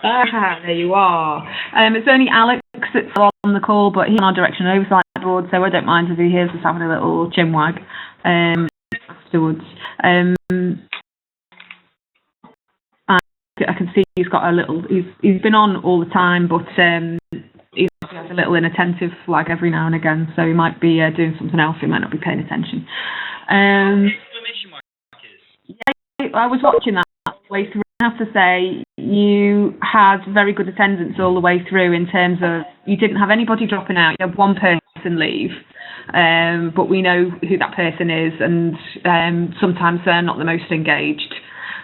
There you are. It's only Alex that's on the call, but he's on our direction and oversight board, so I don't mind if he hears us having a little chinwag afterwards. I can see he's got a little. He's been on all the time, but he has a little inattentive flag every now and again, so he might be doing something else. He might not be paying attention. Exclamation mark is. Yeah, I was watching that way through. I have to say, you had very good attendance all the way through in terms of you didn't have anybody dropping out. You had one person leave, but we know who that person is, and sometimes they're not the most engaged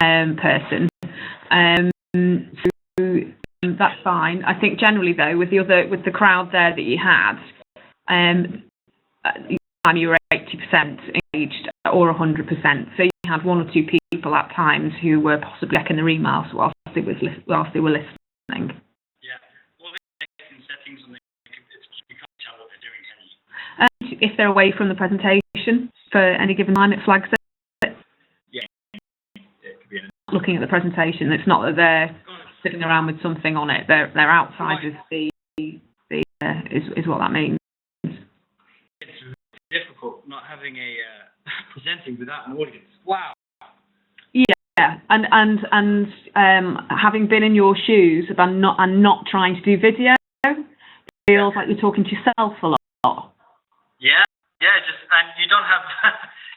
person. So that's fine. I think generally though, with the crowd there that you had, you were 80% engaged or 100%. So you had one or two people at times who were possibly checking their emails whilst they were listening. Yeah. Well, in settings on you can't tell what they're doing, can you? If they're away from the presentation for any given time, it flags it. Yeah. It could be looking at the presentation. It's not that they're sitting around with something on it. They're outside of is what that means. It's difficult not having a presenting without an audience. Wow. Yeah, and having been in your shoes and not trying to do video, it feels like you're talking to yourself a lot. Yeah, and you don't have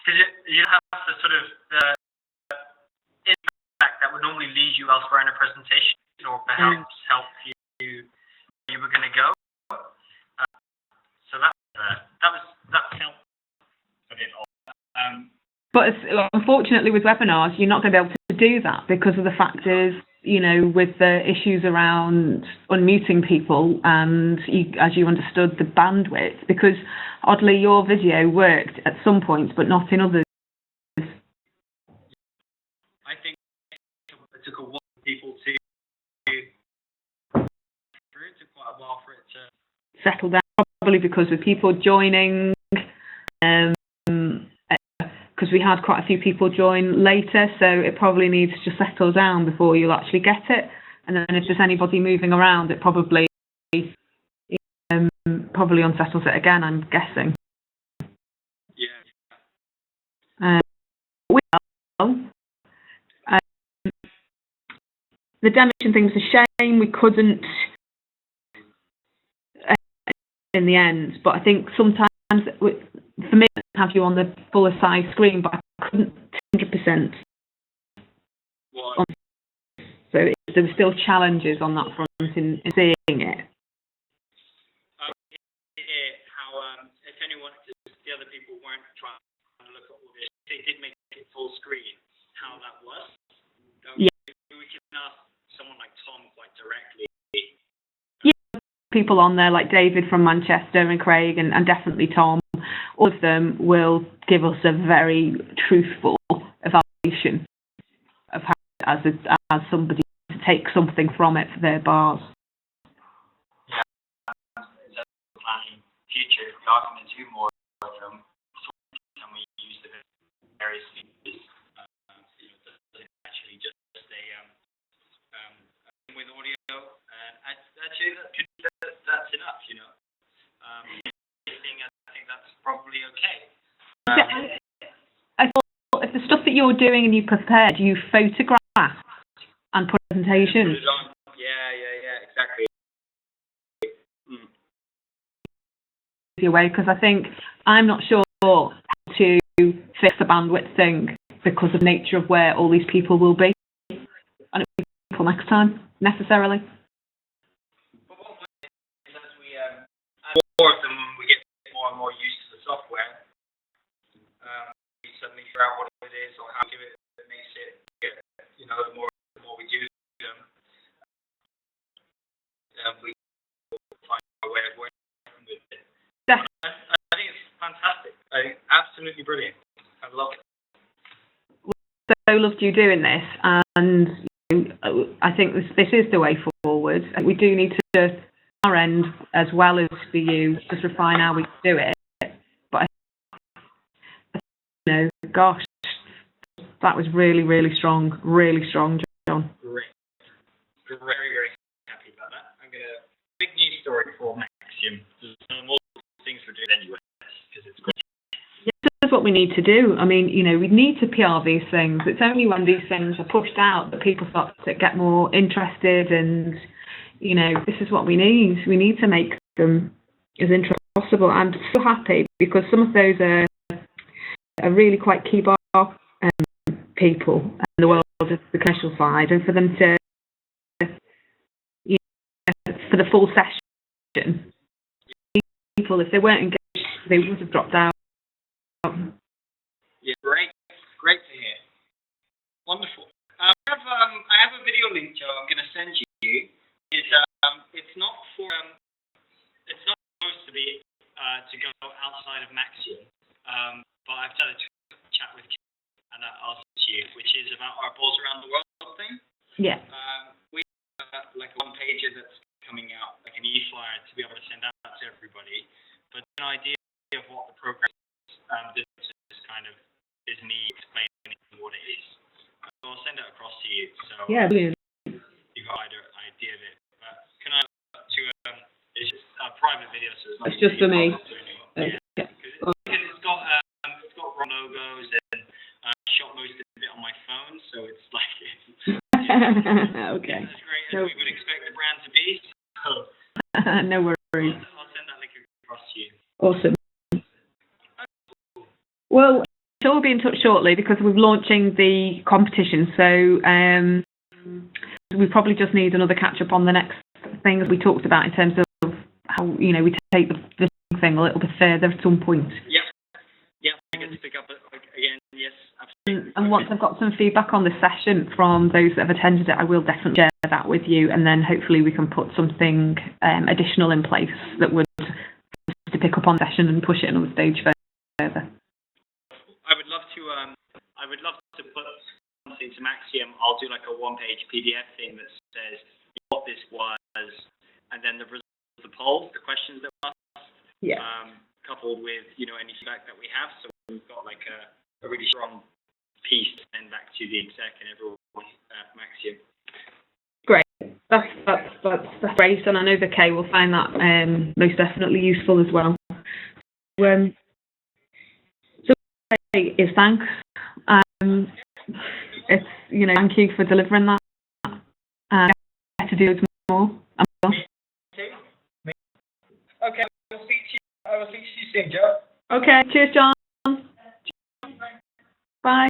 because you don't have the sort of impact that would normally lead you elsewhere in a presentation, or perhaps help you where you were going to go. So that helped a bit. But unfortunately, with webinars, you're not going to be able to do that because of the factors, with the issues around unmuting people and, as you understood, the bandwidth. Because oddly, your video worked at some points, but not in others. I think it took a while for people to quite a while for it to settle down. Probably because with people joining. Because we had quite a few people join later, so it probably needs to settle down before you'll actually get it. And then if there's anybody moving around, it probably unsettles it again, I'm guessing. Yeah. The demolition thing was a shame. We couldn't in the end, but I think sometimes for me, I have you on the fuller size screen, but I couldn't 100%. So there were still challenges on that front in seeing it. How if anyone, the other people weren't trying to look at all this, they did make it full screen. how that was. Yeah. We can ask someone like Tom quite directly. People on there like David from Manchester and Craig and definitely Tom, all of them will give us a very truthful evaluation of how as somebody to take something from it for their bars. Yeah, planning future. If we are going to do more of them, can we use the various features? Does it actually just with audio? Actually, that's enough, I think that's probably okay. I thought if the stuff that you're doing and you prepared, you photograph and presentation. Yeah, exactly. Your way, because I think I'm not sure how to fix the bandwidth thing because of the nature of where all these people will be. And it will be people next time, necessarily. But what is as we add more of them, we get more and more used to the software. We suddenly figure out what it is or how to do it. That makes it, the more we do them, we find a way of working with it. Yeah. I think it's fantastic. I think absolutely brilliant. I love it. So loved you doing this, and I think this is the way forward. We do need to, our end, as well as for you, just refine how we do it. But gosh, that was really, really strong, John. Great. Very, very happy about that. I'm going to big news story for Maxium. There's more things we're doing anyway, because it's great. That's what we need to do. I mean, we need to PR these things. It's only when these things are pushed out that people start to get more interested, and this is what we need. We need to make them as interesting as possible. I'm so happy because some of those are really quite key bar people in the world of the commercial side, and for them to for the full session, people, if they weren't engaged, they would have dropped out. Yeah, great to hear. Wonderful. I have a video link, Joe. I'm going to send you. It's not supposed to be to go outside of Maxium, but I've done a chat with Kim and I'll send you, which is about our Bols around the world thing. Yeah. We have like a one-pager that's coming out, like an e-flyer to be able to send out to everybody. But an idea of what the program is, this kind of is me explaining what it is. So I'll send it across to you. So yeah, brilliant. You got an idea of it. But can I it's just a private video, so it's just for me. Yeah. Because it's got raw logos and shot most of it on my phone, so it's like okay. It's as great as we would expect the brand to be. So no worries. I'll send that link across to you. Awesome. Well, so we'll be in touch shortly because we're launching the competition. So we probably just need another catch up on the next things we talked about in terms of how we take the thing a little bit further at some point. Yeah. I get to pick up again. Yes, absolutely. And once I've got some feedback on the session from those that have attended it, I will definitely share that with you, and then hopefully we can put something additional in place that would to pick up on the session and push it another stage further. I would love to put something to Maxium. I'll do like a one-page PDF thing that says what this was, and then the results of the polls, the questions that were asked, coupled with any feedback that we have. So we've got like a really strong piece to send back to the exec and everyone at Maxium. Great. That's great, and I know the K will find that most definitely useful as well. So is thanks. It's thank you for delivering that. To do more. Okay, I will speak to you soon, Joe. Okay, cheers, John. Bye.